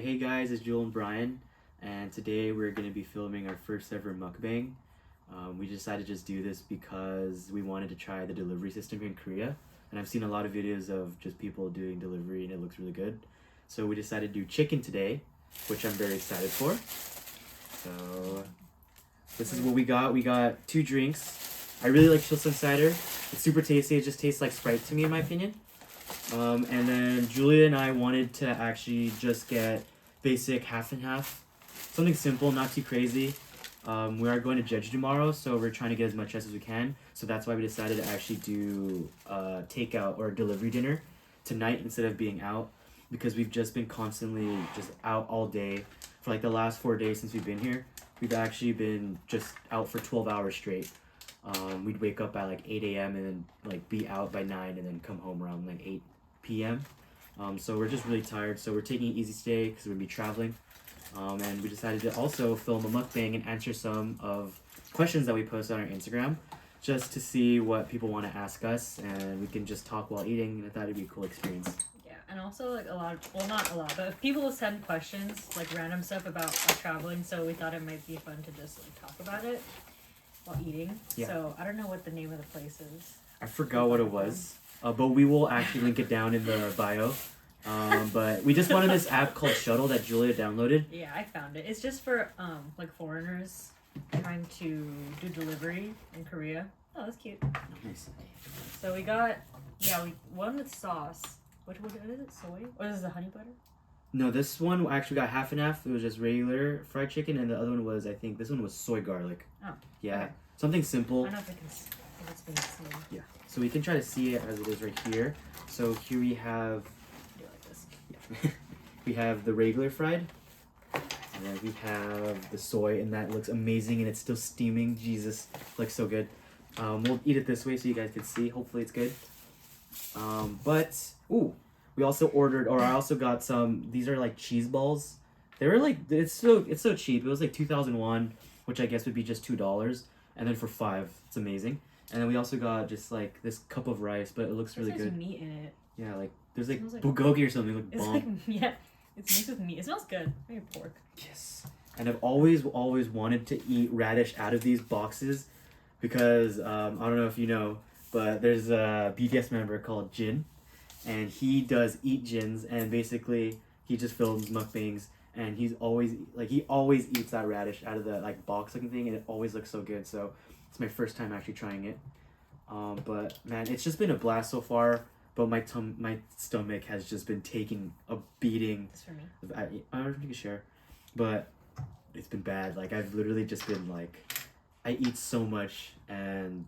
Hey guys, it's Joel and Brian, and today we're going to be filming our first ever mukbang. We decided to just do this because we wanted to try the delivery system here in Korea, and I've seen a lot of videos of just people doing delivery and it looks really good. So we decided to do chicken today, which I'm very excited for. So this is what we got. We got 2 drinks. I really like Chilson cider. It's super tasty. It just tastes like Sprite to me in my opinion. And then Julia and I wanted to actually just get basic half and half. Something simple, not too crazy. We are going to Jeju tomorrow, so we're trying to get as much as we can. So that's why we decided to actually do takeout or delivery dinner tonight instead of being out, because we've just been constantly just out all day. For like the last 4 days since we've been here, we've actually been just out for 12 hours straight. We'd wake up at like 8 a.m. and then like be out by 9 and then come home around like 8 p.m. So we're just really tired, so we're taking it easy today because we're going to be traveling. And we decided to also film a mukbang and answer some of questions that we post on our Instagram just to see what people want to ask us, and we can just talk while eating, and I thought it'd be a cool experience. Yeah, and also like a lot of, well, not a lot, but if people send questions, like random stuff about our traveling, so we thought it might be fun to just like talk about it while eating. Yeah. So I don't know what the name of the place is. I forgot what it was, but we will actually link it down in the bio. But we just wanted this app called Shuttle that Julia downloaded. Yeah, I found it. It's just for like foreigners trying to do delivery in Korea. Oh, that's cute. Nice. So we got, we one with sauce. What is it? Soy? Or is this the honey butter? No, this one actually got half and half. It was just regular fried chicken, and the other one was, I think, this one was soy garlic. Oh. Yeah, okay. Something simple. I don't know if it's been seen. Yeah, so we can try to see it as it is right here. So here we have, Do it like this. yeah. We have the regular fried, and then we have the soy, and that looks amazing, and it's still steaming. Jesus, looks so good. We'll eat it this way so you guys can see. Hopefully it's good. We also ordered, or I also got some, these are like cheese balls. They were like, it's so cheap. It was like 2001, which I guess would be just $2. And then for $5, it's amazing. And then we also got just like this cup of rice, but it looks really good. There's meat in it. Yeah, like there's like Like bulgogi or something. Like it's bomb. like, yeah, it's mixed with meat. It smells good. Maybe pork. Yes. And I've always wanted to eat radish out of these boxes because I don't know if you know, but there's a BTS member called Jin, and he does eat Jins, and basically he just films mukbangs, and he always eats that radish out of the like box looking thing, and it always looks so good. So it's my first time actually trying it. But man, it's just been a blast so far. But my stomach has just been taking a beating. That's for me. I don't know if you can share, but it's been bad. Like I've literally just been like, I eat so much and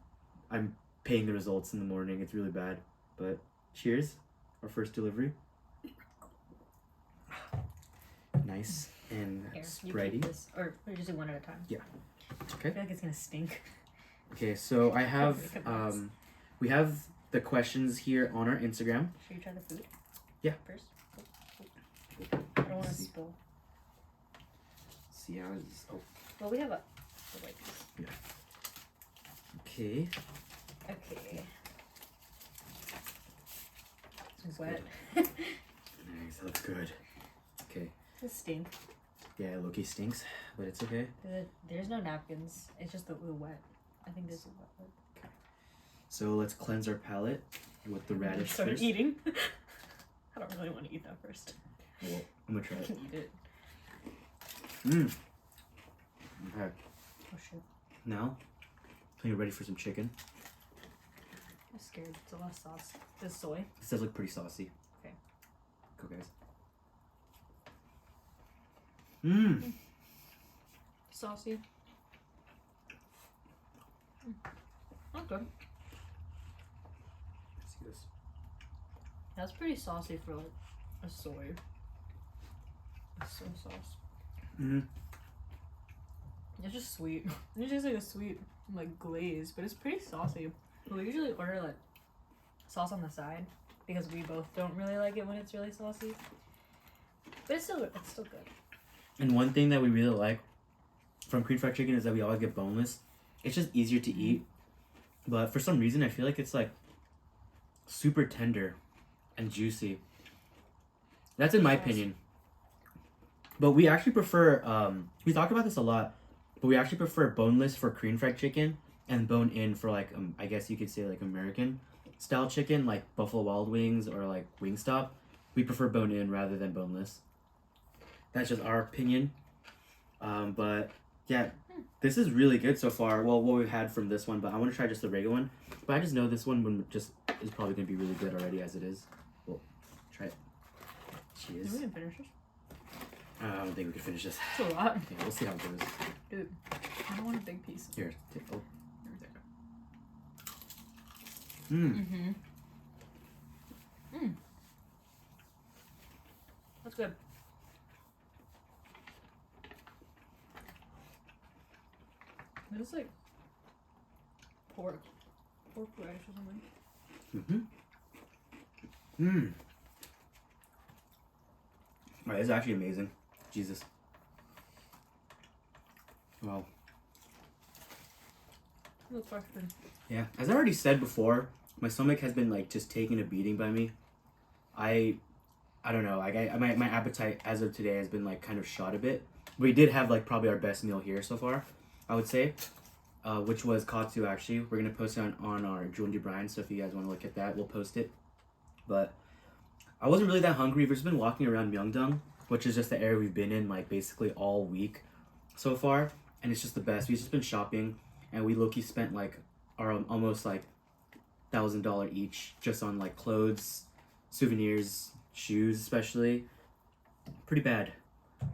I'm paying the results in the morning. It's really bad. But cheers, our first delivery. Nice and Here, Spritey. this, or we just do one at a time. Yeah. I Okay. feel like it's gonna stink. Okay, so I have we have the questions here on our Instagram. Should you try the food? Yeah. First. I don't want to See. spill. See how it's Well, we have a white piece. okay. Okay. It's wet. Nice, that looks good. Okay. It stink. Yeah, Loki stinks, but it's okay. There's no napkins. It's just the wet. I think this is wet. So let's cleanse our palate with the radish Started first. eating. I don't really want to eat that first. Well, I'm gonna try I it. can eat it. Okay. Oh shit. Now, I think we're ready for some chicken. I'm scared. It's a lot of sauce. This soy. This does look pretty saucy. Okay. Go, guys. Saucy. Not good. Let's see this. That's pretty saucy for like a soy. A soy sauce. It's just sweet. It's just like a sweet like glaze, but it's pretty saucy. We usually order like sauce on the side because we both don't really like it when it's really saucy. But it's still good. And one thing that we really like from Korean fried chicken is that we always get boneless. It's just easier to eat. But for some reason, I feel like it's like super tender and juicy. That's in my opinion. But we actually prefer, we talked about this a lot, but we actually prefer boneless for Korean fried chicken and bone-in for like, I guess you could say like American style chicken, like Buffalo Wild Wings or like Wingstop. We prefer bone-in rather than boneless. That's just our opinion. But yeah, this is really good so far. Well, what we've had from this one, but I want to try just the regular one. But I just know this one is probably going to be really good already as it is. Well, try it. Cheers. We can finish this. I don't think we can finish this. It's a lot. Yeah, we'll see how it goes. Dude, I don't want a big piece. Here. Oh. Mm-hmm. That's good. It's like pork rice or something. Alright, this is actually amazing. Jesus. Wow. No question. Yeah, as I already said before, my stomach has been like just taking a beating by me. I don't know. Like my appetite as of today has been like kind of shot a bit. We did have like probably our best meal here so far, I would say, which was katsu. Actually, we're gonna post it on our juliandbrianeats. So if you guys want to look at that, we'll post it. But I wasn't really that hungry. We've just been walking around Myeongdong, which is just the area we've been in like basically all week so far, and it's just the best. We've just been shopping, and we low-key spent like our almost like $1,000 each just on like clothes, souvenirs, shoes especially. Pretty bad.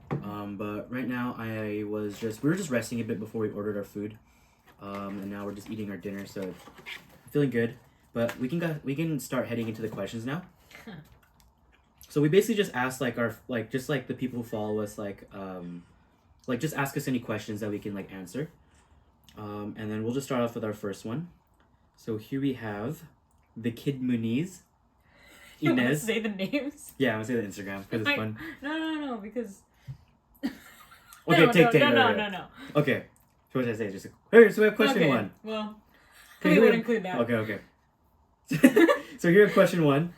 But right now we were just resting a bit before we ordered our food, and now we're just eating our dinner, so feeling good. But we can start heading into the questions now. So we basically just asked like just the people who follow us just ask us any questions that we can like answer, and then we'll just start off with our first one. So here we have the Kid Muniz. You want to Inez. say the names? Yeah, I'm gonna say the Instagram because it's fun. No, because. Okay, no. Okay, so what did I say? Here, so we have question okay. one. Well, Okay, we would include that. Okay. So here, question one,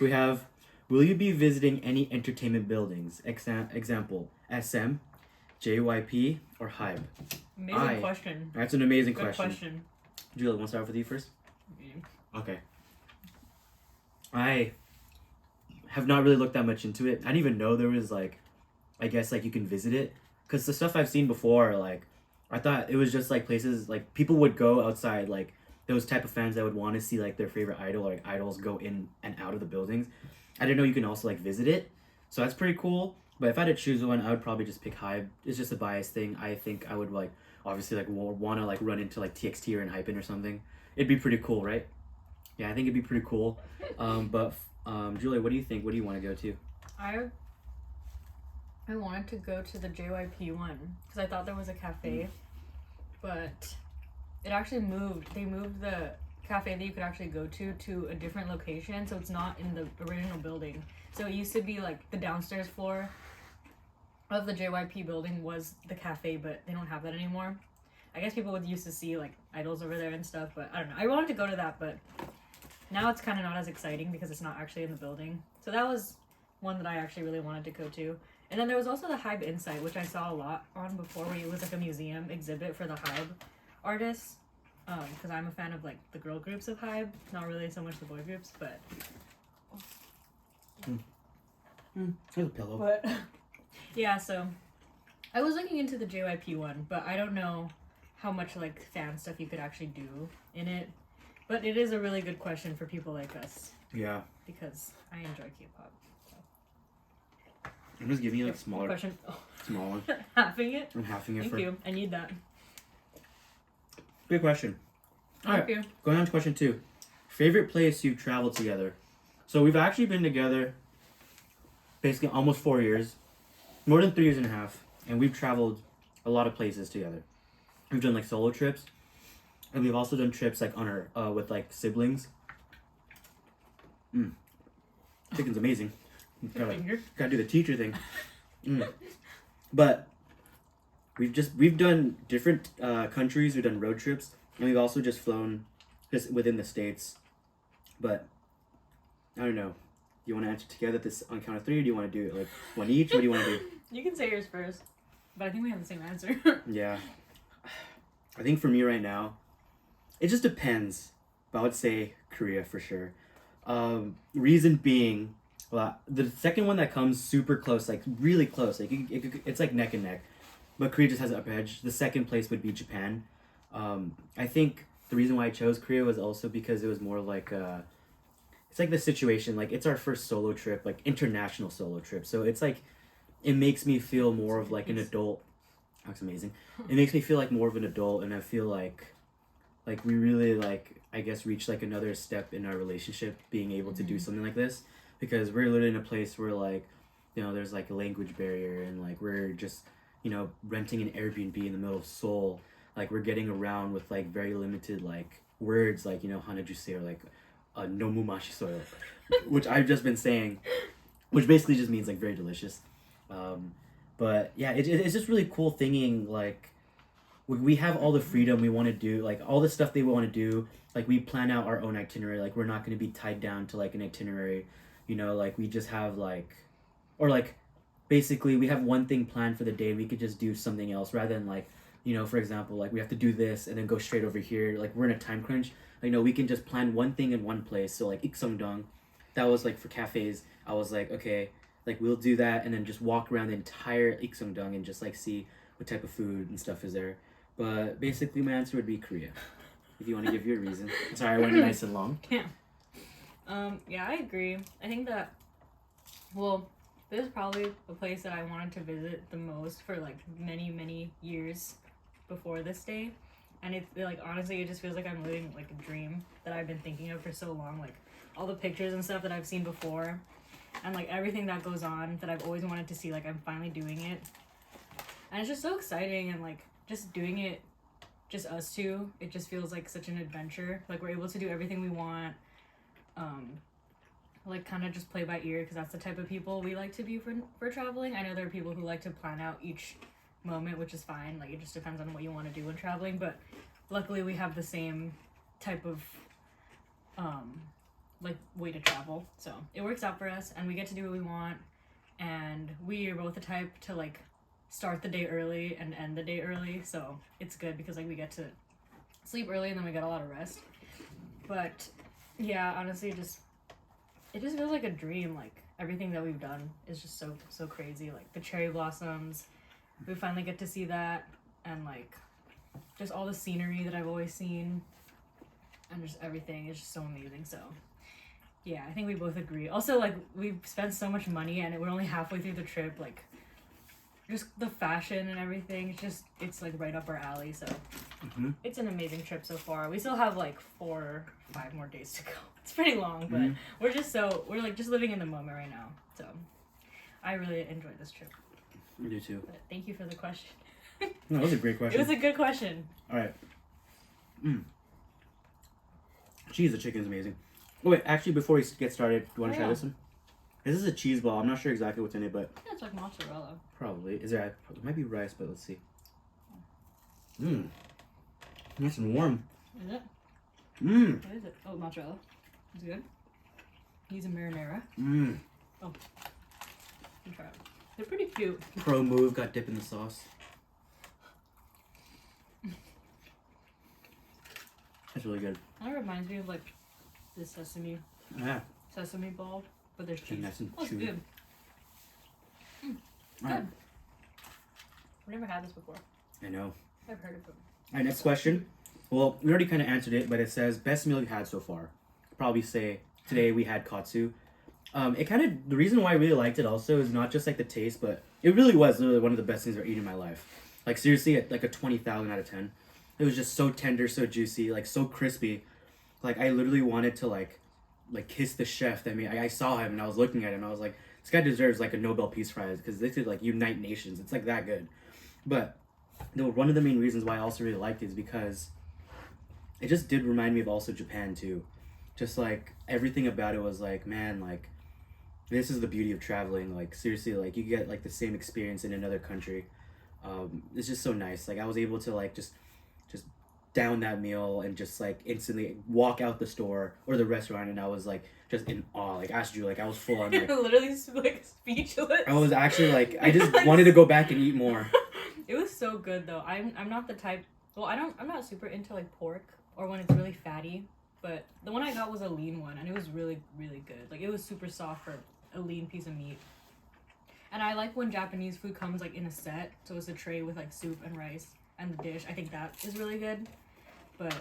we have: will you be visiting any entertainment buildings? Example: SM, JYP, or Hybe? Amazing question. That's an amazing Good question. Julia, want to start with you first? Yeah. Okay. I have not really looked that much into it. I didn't even know there was like, I guess like you can visit it, because the stuff I've seen before, like I thought it was just like places like people would go outside, like those type of fans that would want to see like their favorite idol, or like idols go in and out of the buildings. I didn't know you can also like visit it, so that's pretty cool. But if I had to choose one, I would probably just pick Hybe. It's just a bias thing. I think I would like obviously like want to like run into like TXT or Hypen or something. It'd be pretty cool, right? Yeah, I think it'd be pretty cool. But Julia, what do you think? What do you want to go to? I wanted to go to the JYP one because I thought there was a cafe, but it actually moved. They moved the cafe that you could actually go to a different location, so it's not in the original building. So it used to be like the downstairs floor of the JYP building was the cafe, but they don't have that anymore. I guess people would used to see like idols over there and stuff, but I don't know. I wanted to go to that, but now it's kind of not as exciting because it's not actually in the building. So that was one that I actually really wanted to go to. And then there was also the Hybe Insight, which I saw a lot on before, where it was like a museum exhibit for the Hybe artists. Because I'm a fan of like the girl groups of Hybe, not really so much the boy groups, but. There's a pillow. But yeah, so I was looking into the JYP one, but I don't know how much like fan stuff you could actually do in it. But it is a really good question for people like us. Yeah. Because I enjoy K-pop. I'm just giving you like smaller. Question. Oh. Small one. Halving it? I'm halving it. Thank you. I need that. Good question. Thank you. Going on to question 2. Favorite place you've traveled together? So we've actually been together basically almost 4 years. More than 3 years and a half. And we've traveled a lot of places together. We've done like solo trips. And we've also done trips like on our with like siblings. Chicken's amazing. Gotta do the teacher thing. But we've done different countries. We've done road trips, and we've also just flown just within the states. But I don't know. you want to answer together this on count of 3, or do you want to do it like one each? What do you want to do? You can say yours first, but I think we have the same answer. Yeah. I think for me right now, it just depends. But I would say Korea for sure. Reason being, well, the second one that comes super close, like really close, like it's like neck and neck. But Korea just has an upper edge. The second place would be Japan. I think the reason why I chose Korea was also because it was more like it's like the situation, like it's our first solo trip, like international solo trip. So it's like, it makes me feel more of like an adult. That's amazing. It makes me feel like more of an adult, and I feel like we really like, I guess, reach like another step in our relationship, being able to do something like this, because we're literally in a place where like, you know, there's like a language barrier, and like we're just, you know, renting an Airbnb in the middle of Seoul. Like we're getting around with like very limited like words, like, you know, hanajuse, or like nomu mashisoyo, which I've just been saying, which basically just means like very delicious. But yeah, it's just really cool thinking like we have all the freedom we want to do, like all the stuff they want to do. Like we plan out our own itinerary. Like we're not going to be tied down to like an itinerary, you know, like we just have like, or like basically we have one thing planned for the day, and we could just do something else rather than like, you know, for example, like we have to do this and then go straight over here. Like we're in a time crunch. Like, no, we can just plan one thing in one place. So like Ikseongdong, that was like for cafes. I was like, okay, like we'll do that and then just walk around the entire Ikseongdong and just like see what type of food and stuff is there. But basically my answer would be Korea. If you want to give your reason. Sorry, I went nice and long. Yeah. Yeah, I agree. I think that, well, this is probably a place that I wanted to visit the most for like many years before this day. And it's like, honestly, it just feels like I'm living like a dream that I've been thinking of for so long. Like all the pictures and stuff that I've seen before, and like everything that goes on that I've always wanted to see, like I'm finally doing it. And it's just so exciting, and like just doing it, just us two, it just feels like such an adventure. Like we're able to do everything we want. Like kind of just play by ear, because that's the type of people we like to be for traveling. I know there are people who like to plan out each moment, which is fine. Like it just depends on what you want to do when traveling, but luckily we have the same type of like way to travel, so it works out for us, and we get to do what we want. And we are both the type to like start the day early and end the day early, so it's good because like we get to sleep early and then we get a lot of rest. But yeah, honestly, it just feels like a dream. Like everything that we've done is just so crazy. Like the cherry blossoms, we finally get to see that, and like just all the scenery that I've always seen, and just everything is just so amazing. So yeah, I think we both agree. Also, like we've spent so much money and we're only halfway through the trip. Like just the fashion and everything, it's like right up our alley. So it's an amazing trip so far. We still have like 4 or 5 more days to go. It's pretty long, but we're like just living in the moment right now. So I really enjoyed this trip. I do too. But thank you for the question. No, that was a great question. It was a good question. All right. Cheese, the chicken's amazing. Oh wait, actually, before we get started, do you want to try this one? This is a cheese ball. I'm not sure exactly what's in it, but Yeah, it's like mozzarella. probably it might be rice, but let's see. Nice and warm. Is it? What is it? Oh, mozzarella. It's good. Use a marinara. Oh, you try it. They're pretty cute. Pro move, got dip in the sauce. That's really good. That reminds me of like the sesame ball, but there's cheese. Nice and Oh, it's chewy. good. Good. Alright. I've never had this before. I know. I've heard of it. Alright, next question. Well, we already kind of answered it, but it says best meal you had so far. Probably say today we had katsu. The reason why I really liked it also is not just like the taste, but it really was literally one of the best things I've eaten in my life. Like seriously, at like a 20,000 out of 10. It was just so tender, so juicy, like so crispy. Like I literally wanted to like kiss the chef. I saw him and I was looking at him and I was like, this guy deserves like a Nobel Peace Prize, because this could like unite nations. It's like that good. But one of the main reasons why I also really liked it is because it just did remind me of also Japan too. Just like everything about it was like, man, like this is the beauty of traveling. Like seriously, like you get like the same experience in another country. It's just so nice. Like I was able to like just down that meal and just like instantly walk out the store or the restaurant, and I was like just in awe. Like asked you, like I was full on like literally like speechless. I was actually like I just wanted to go back and eat more. It was so good though. I'm not the type. Well, I'm not super into like pork or when it's really fatty. But the one I got was a lean one, and it was really really good. Like it was super soft for a lean piece of meat. And I like when Japanese food comes like in a set, so it's a tray with like soup and rice and the dish. I think that is really good. But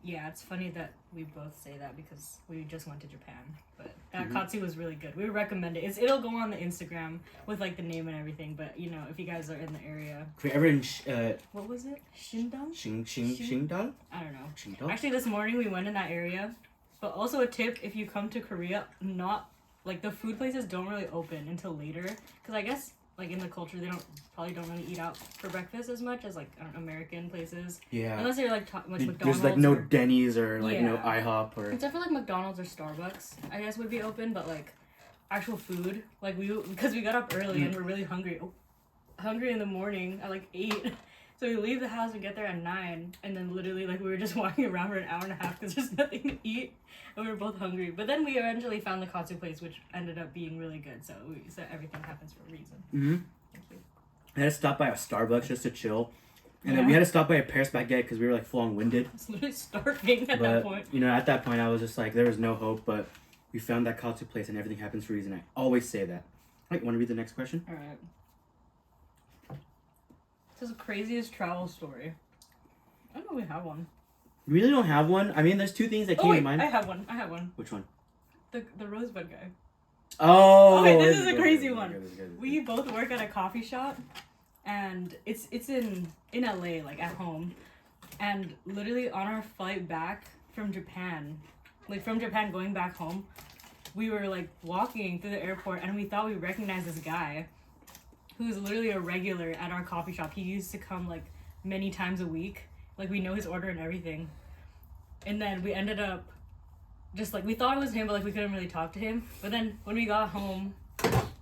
yeah, it's funny that we both say that because we just went to Japan. But that katsu was really good. We would recommend it. It'll go on the Instagram with like the name and everything. But you know, if you guys are in the area, If you're ever in what was it? Shindang? Shingdang? I don't know. Shingdang? Actually, this morning we went in that area. But also a tip: if you come to Korea, not like the food places don't really open until later, because I guess like in the culture they probably don't really eat out for breakfast as much as like American places. Yeah. Unless they're like McDonald's. There's like no or, Denny's or like no Yeah. IHOP or. except for like McDonald's or Starbucks, I guess would be open, but like actual food, like because we got up early and we're really hungry in the morning at like 8. So we leave the house and get there at 9, and then literally like we were just walking around for an hour and a half because there's nothing to eat, and we were both hungry. But then we eventually found the katsu place, which ended up being really good. So everything happens for a reason. Mm-hmm. Thank you. I had to stop by a Starbucks just to chill, and then we had to stop by a Paris baguette because we were like full on winded. I was literally starving at that point. You know, at that point I was just like there was no hope, but we found that katsu place and everything happens for a reason. I always say that. Right, want to read the next question? All right. This is the craziest travel story. I don't know if we have one. You really don't have one? I mean, there's two things that came to mind. I have one. Which one? The rosebud guy. Oh! Okay, this is a crazy This is one. good, this is good. We both work at a coffee shop, and it's in LA, like at home, and literally on our flight back from Japan, going back home, we were like walking through the airport, and we thought we recognized this guy who's literally a regular at our coffee shop. He used to come like many times a week. Like we know his order and everything. And then we ended up just like, we thought it was him, but like we couldn't really talk to him. But then when we got home,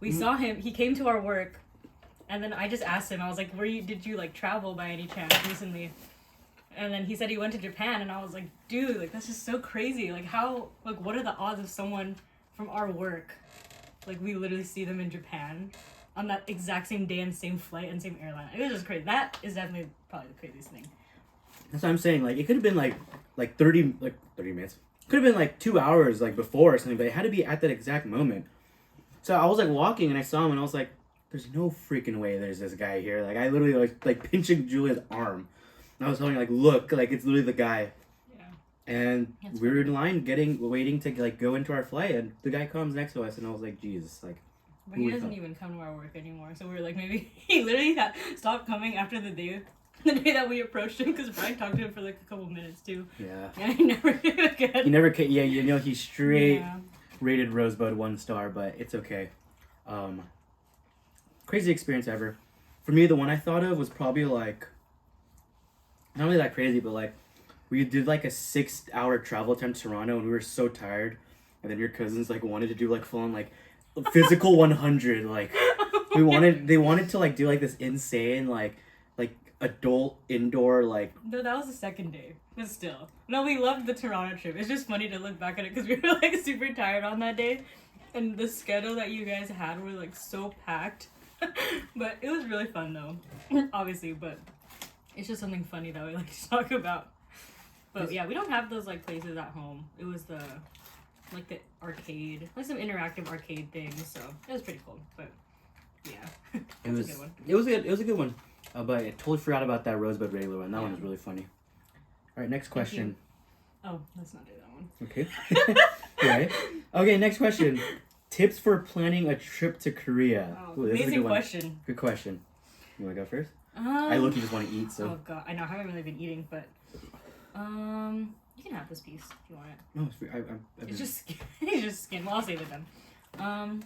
we saw him. He came to our work, and then I just asked him, I was like, did you like travel by any chance recently? And then he said he went to Japan, and I was like, dude, like that's just so crazy. Like what are the odds of someone from our work, like we literally see them in Japan on that exact same day and same flight and same airline? It was just crazy. That is definitely probably the craziest thing. That's what I'm saying. Like, it could have been like 30 minutes. Could have been like 2 hours like before or something, but it had to be at that exact moment. So I was like walking and I saw him and I was like, there's no freaking way there's this guy here. Like, I literally was like pinching Julia's arm. And I was telling her, like, look, like it's literally the guy. Yeah. And we were in line waiting to like go into our flight, and the guy comes next to us and I was like, Jesus, like. But he doesn't even come to our work anymore. So we were like, maybe he literally stopped coming after the day that we approached him, because Brian talked to him for like a couple minutes too. Yeah. And he never came again. He never came. Yeah, you know, he straight rated Rosebud 1 star, but it's okay. Crazy experience ever. For me, the one I thought of was probably like, not really that crazy, but like, we did like a 6-hour travel time to Toronto, and we were so tired. And then your cousins like wanted to do like full on like physical 100. Like they wanted to like do like this insane like adult indoor like. No, that was the second day, but still. No, we loved the Toronto trip. It's just funny to look back at it because we were like super tired on that day, and the schedule that you guys had were like so packed. But it was really fun though, obviously. But it's just something funny that we like to talk about. But yeah, we don't have those like places at home. It was the arcade, like some interactive arcade things. So it was pretty cool. But yeah, It was a good one. It was a good one. But I totally forgot about that Rosebud regular one. That one was really funny. All right, next question. Oh, let's not do that one. Okay. Right. Okay, next question. Tips for planning a trip to Korea. Oh, Ooh, this is a amazing good one. question. Good question. You want to go first? I look, you just want to eat, so. Oh god, I know. I haven't really been eating, but you can have this piece if you want it. No, it's free. It's just it's just skin. Well, I'll save it then.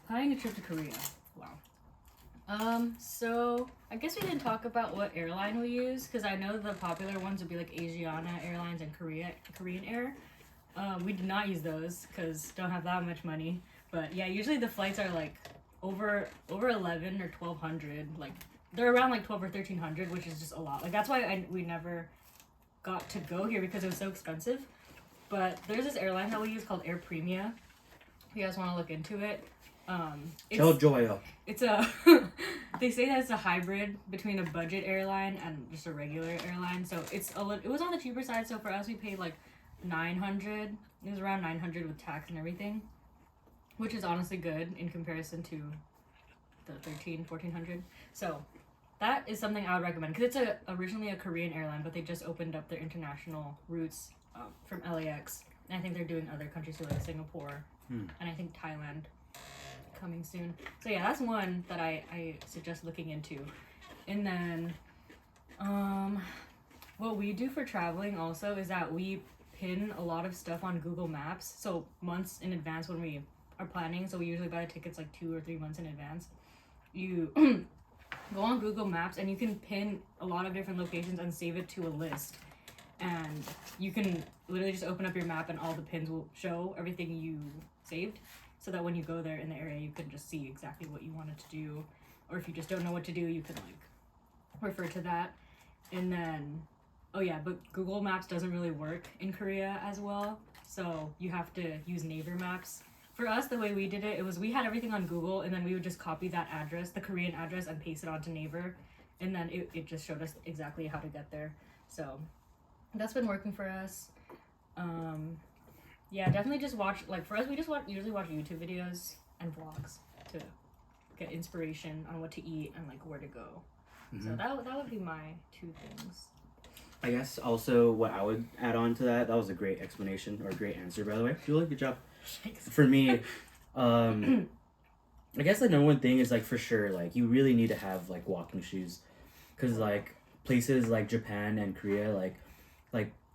Planning a trip to Korea. Wow. So I guess we didn't talk about what airline we use, because I know the popular ones would be like Asiana Airlines and Korean Air. We did not use those because don't have that much money. But yeah, usually the flights are like over 11 or 1200. Like they're around like 12 or 1300, which is just a lot. Like that's why we never got to go here because it was so expensive. But there's this airline that we use called Air Premia. If you guys want to look into it. It's a they say that it's a hybrid between a budget airline and just a regular airline. So it was on the cheaper side. So for us, we paid like $900. It was around $900 with tax and everything, which is honestly good in comparison to the $1,400. So that is something I would recommend because it's originally a Korean airline, but they just opened up their international routes from LAX, and I think they're doing other countries too, like Singapore and I think Thailand coming soon. So yeah, that's one that I suggest looking into. And then what we do for traveling also is that we pin a lot of stuff on Google Maps, so months in advance when we are planning. So we usually buy the tickets like 2 or 3 months in advance. You go on Google Maps and you can pin a lot of different locations and save it to a list, and you can literally just open up your map and all the pins will show everything you saved, so that when you go there in the area you can just see exactly what you wanted to do, or if you just don't know what to do you can like refer to that. And then but Google Maps doesn't really work in Korea as well, so you have to use Naver Maps. For us, the way we did it was we had everything on Google, and then we would just copy that address, the Korean address, and paste it onto Naver, and then it just showed us exactly how to get there. So that's been working for us. Definitely just watch, like for us, we just usually watch YouTube videos and vlogs to get inspiration on what to eat and like where to go. So that would be my 2 things. I guess also what I would add on to that was a great explanation, or a great answer, by the way. Julie, good job. For me, I guess the number one thing is like for sure, like you really need to have like walking shoes, because like places like Japan and Korea, like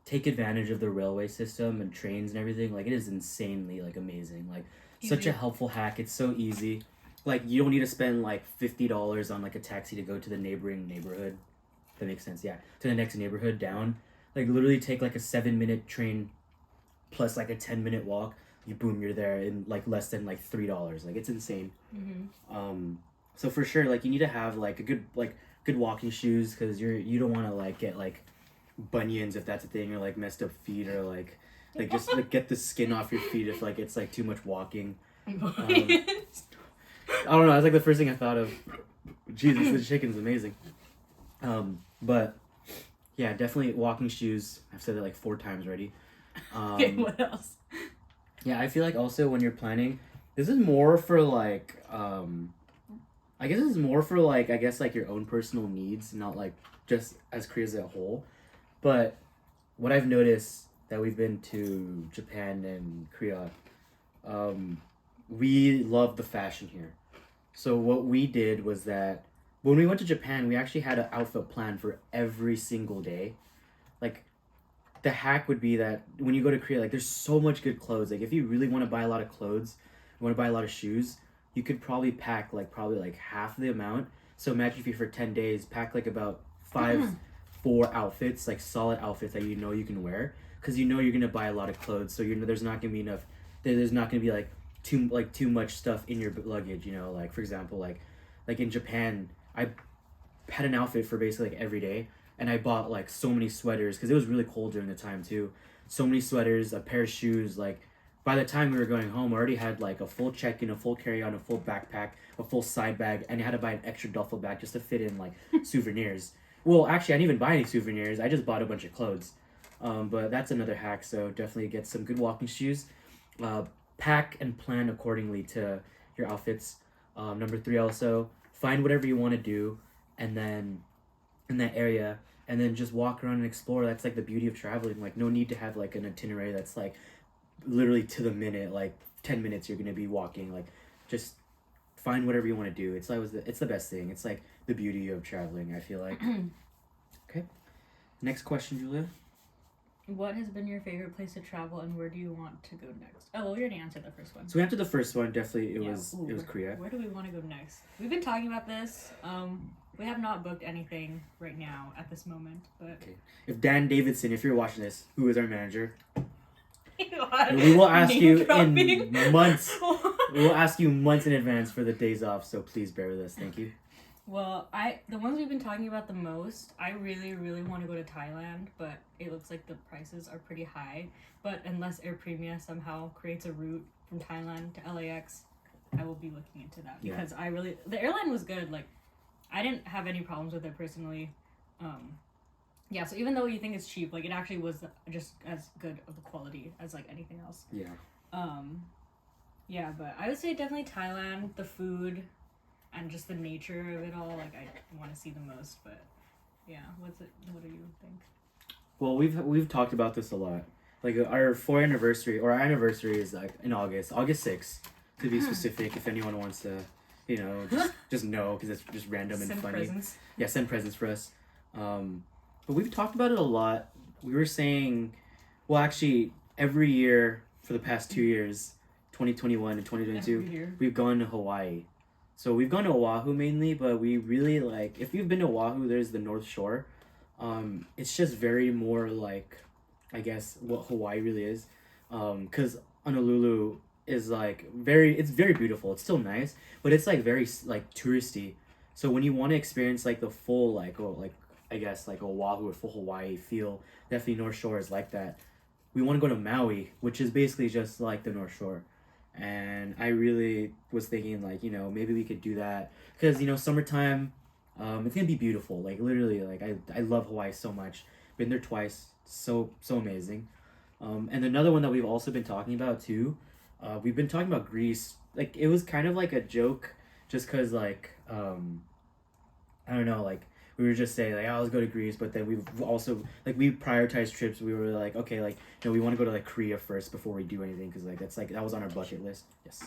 take advantage of the railway system and trains and everything. Like it is insanely like amazing, like such a helpful hack. It's so easy. Like you don't need to spend like $50 on like a taxi to go to the neighboring neighborhood. That makes sense, yeah. To the next neighborhood down. Like literally take like a 7-minute train plus like a 10-minute walk. You're there in like less than like $3. Like it's insane. So for sure, like you need to have like a good walking shoes, because you don't want to like get like bunions if that's a thing, or like messed up feet, or like just like get the skin off your feet if like it's like too much walking. I don't know, that's like the first thing I thought of. Jesus, the chicken's amazing. But yeah, definitely walking shoes. I've said that like 4 times already. Okay, what else? Yeah, I feel like also when you're planning, this is more for like I guess this is more for like like your own personal needs, not like just as Korea as a whole. But what I've noticed that we've been to Japan and Korea, we love the fashion here. So what we did was that when we went to Japan, we actually had an outfit plan for every single day. Like the hack would be that when you go to Korea, like there's so much good clothes. Like if you really want to buy a lot of clothes, you want to buy a lot of shoes, you could probably pack like half the amount. So imagine if you for 10 days pack like about 4 outfits, like solid outfits that you know you can wear, because you know you're gonna buy a lot of clothes. So there's not gonna be enough. There's not gonna be like too much stuff in your luggage. You know, like for example, like in Japan, I had an outfit for basically like every day, and I bought like so many sweaters because it was really cold during the time too. So many sweaters, a pair of shoes. Like by the time we were going home, I already had like a full check-in, a full carry-on, a full backpack, a full side bag, and I had to buy an extra duffel bag just to fit in like souvenirs. Well, actually, I didn't even buy any souvenirs. I just bought a bunch of clothes. But that's another hack. So definitely get some good walking shoes. Pack and plan accordingly to your outfits. Number 3 also, find whatever you want to do, and then in that area, and then just walk around and explore. That's like the beauty of traveling. Like no need to have like an itinerary that's like literally to the minute, like 10 minutes you're gonna be walking. Like just find whatever you want to do. It's the best thing. It's like the beauty of traveling, I feel like. Okay, next question, Julia. What has been your favorite place to travel, and where do you want to go next? Oh, well, we already answered the first one. So we answered the first one. Definitely, it was Korea. Where do we want to go next? We've been talking about this. We have not booked anything right now at this moment, but okay. If Dan Davidson, if you're watching this, who is our manager, we will ask you in months. We will ask you months in advance for the days off. So please bear with us. Thank you. Well, the ones we've been talking about the most, I really, really want to go to Thailand, but it looks like the prices are pretty high. But unless Air Premia somehow creates a route from Thailand to LAX, I will be looking into that because the airline was good. Like, I didn't have any problems with it personally. Yeah, so even though you think it's cheap, like it actually was just as good of a quality as like anything else. Yeah. Yeah, but I would say definitely Thailand, the food, and just the nature of it all. Like I want to see the most, but yeah, what do you think? Well, we've talked about this a lot. Like our our anniversary is like in August 6th to be specific. If anyone wants to, just know because it's just random and send funny. Presents. Yeah, send presents for us. But we've talked about it a lot. We were saying, well, actually, every year for the past 2 years, 2021 and 2022, we've gone to Hawaii. So we've gone to Oahu mainly, but we really like, if you've been to Oahu, there's the North Shore. It's just very more like, I guess, what Hawaii really is. Because Honolulu is like it's very beautiful. It's still nice, but it's like very like touristy. So when you want to experience like the full I guess like Oahu or full Hawaii feel, definitely North Shore is like that. We want to go to Maui, which is basically just like the North Shore. And I really was thinking like, maybe we could do that because, summertime, it's gonna be beautiful. Like literally, like I love Hawaii so much. Been there twice. So amazing. And another one that we've also been talking about too, we've been talking about Greece. Like it was kind of like a joke just because like, I don't know, like we were just saying like, oh, let's go to Greece, but then we've also like we prioritized trips. We were like, okay, like we want to go to like Korea first before we do anything because like that was on our bucket list. Yes,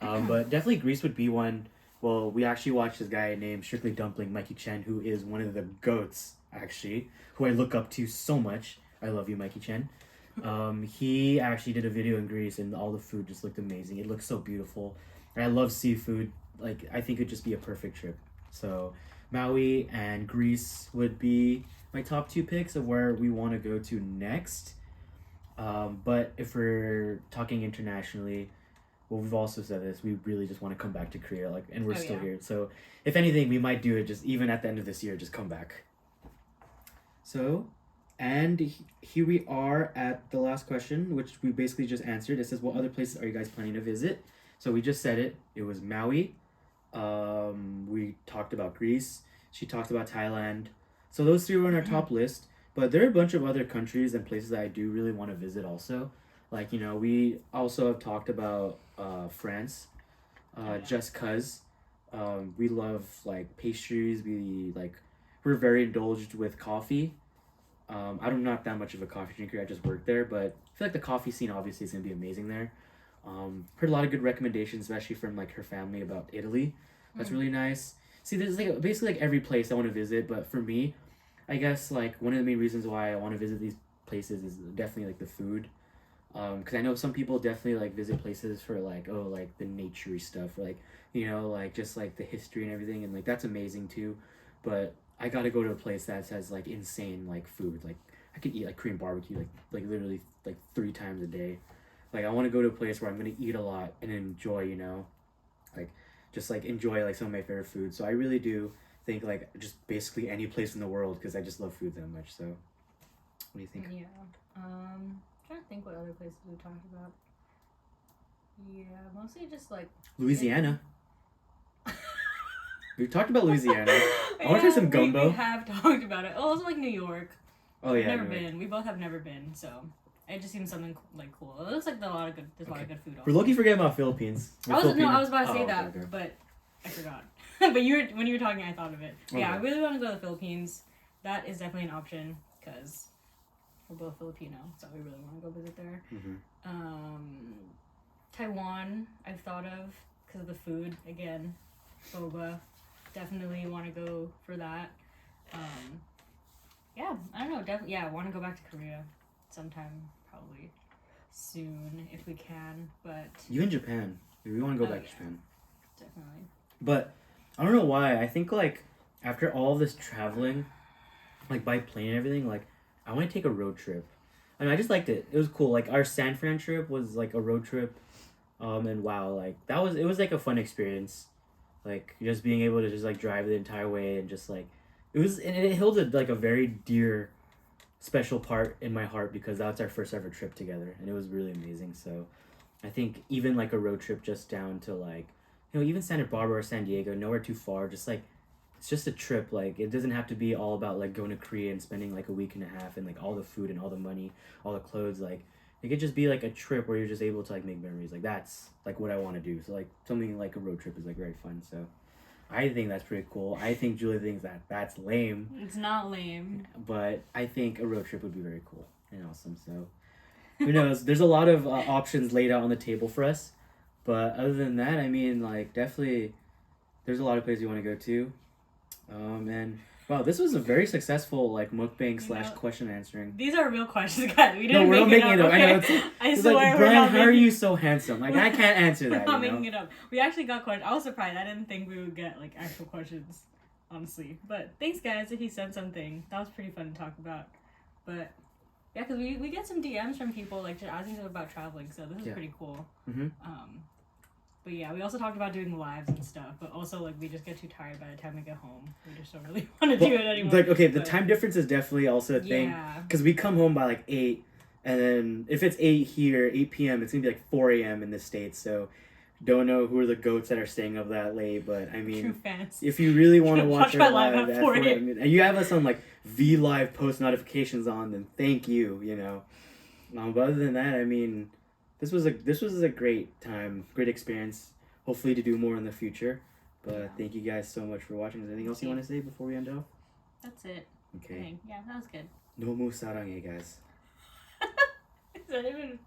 but definitely Greece would be one. Well, we actually watched this guy named Strictly Dumpling, Mikey Chen, who is one of the goats actually, who I look up to so much. I love you, Mikey Chen. He actually did a video in Greece, and all the food just looked amazing. It looked so beautiful, and I love seafood. Like I think it'd just be a perfect trip. So Maui and Greece would be my top 2 picks of where we want to go to next. But if we're talking internationally, well, we've also said this, we really just want to come back to Korea, like, and we're still here. So if anything, we might do it just even at the end of this year, just come back. So, and here we are at the last question, which we basically just answered. It says, what other places are you guys planning to visit? So we just said it. It was Maui. We talked about Greece. She talked about Thailand. So those 3 were on our top list. But there are a bunch of other countries and places that I do really want to visit also. Like, we also have talked about France. Just because we love, like, pastries. We're very indulged with coffee. I'm not that much of a coffee drinker. I just work there. But I feel like the coffee scene obviously is going to be amazing there. Heard a lot of good recommendations, especially from like her family about Italy. That's really nice. See, there's like basically like every place I want to visit, but for me, I guess like one of the main reasons why I want to visit these places is definitely like the food. Because I know some people definitely like visit places for like like the naturey stuff, or like like just like the history and everything, and like that's amazing too. But I gotta go to a place that has like insane like food. Like I could eat like Korean barbecue like literally like 3 times a day. Like I want to go to a place where I'm gonna eat a lot and enjoy, like just like enjoy like some of my favorite food. So I really do think like just basically any place in the world because I just love food that much. So what do you think? Yeah. Trying to think what other places we talked about. Yeah, mostly just like Louisiana. We've talked about Louisiana. I want to try some gumbo. We have talked about it. Oh, also like New York. Oh yeah. I've never been. We both have never been, so it just seems something like cool. It looks like there's a lot of good food. Also. We're lucky forgetting about Philippines. I was about to say that, okay. But I forgot. But when you were talking, I thought of it. Okay. Yeah, I really want to go to the Philippines. That is definitely an option because we're both Filipino, so we really want to go visit there. Taiwan, I've thought of because of the food. Again, boba. Definitely want to go for that. Yeah, I don't know. Definitely, yeah, I want to go back to Korea sometime, probably soon if we can. But you in Japan? We want to go back to Japan. Definitely. But I don't know why. I think like after all of this traveling, like by plane and everything, like I want to take a road trip. I mean, I just liked it. It was cool. Like our San Fran trip was like a road trip, and wow, like it was like a fun experience. Like just being able to just like drive the entire way and just like it held like a very dear, special part in my heart because that's our first ever trip together and it was really amazing. So I think even like a road trip just down to like, you know, even Santa Barbara or San Diego, nowhere too far, just like it's just a trip. Like it doesn't have to be all about like going to Korea and spending like a week and a half and like all the food and all the money, all the clothes. Like it could just be like a trip where you're just able to like make memories. Like that's like what I want to do. So like something like a road trip is like very fun. So I think that's pretty cool. I think Julia thinks that that's lame. It's not lame. But I think a road trip would be very cool and awesome. So who knows? There's a lot of options laid out on the table for us. But other than that, I mean, like definitely there's a lot of places you want to go to. And wow, this was a very successful like mukbang / question answering. These are real questions, guys. We didn't we're not making it up. Okay? I know. I it's swear like, we're Brian, not how are you so handsome? Like I can't answer that. We're not you know? making it up. We actually got questions. I was surprised. I didn't think we would get like actual questions, honestly. But thanks, guys, if you sent something. That was pretty fun to talk about. But yeah, because we get some DMs from people like just asking them about traveling. So this is pretty cool. Mm-hmm. But yeah, we also talked about doing lives and stuff, but also like we just get too tired by the time we get home. We just don't really want to do it anymore. Like okay, the time difference is definitely also a thing. Yeah. Because we come home by like 8, and then if it's 8 here, 8 p.m., it's gonna be like 4 a.m. in the States. So don't know who are the goats that are staying up that late, but I mean, true fans. if you really want to watch our live at 4 a.m. and you have us on like V Live post notifications on, then thank you. You know, but other than that, I mean, this was a great time, great experience. Hopefully to do more in the future. But thank you guys so much for watching. Is there anything else you want to say before we end off? That's it. Okay. Yeah, that was good. Nomu sarange, guys. Is that even...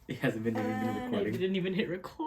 It hasn't been even recording. We didn't even hit record.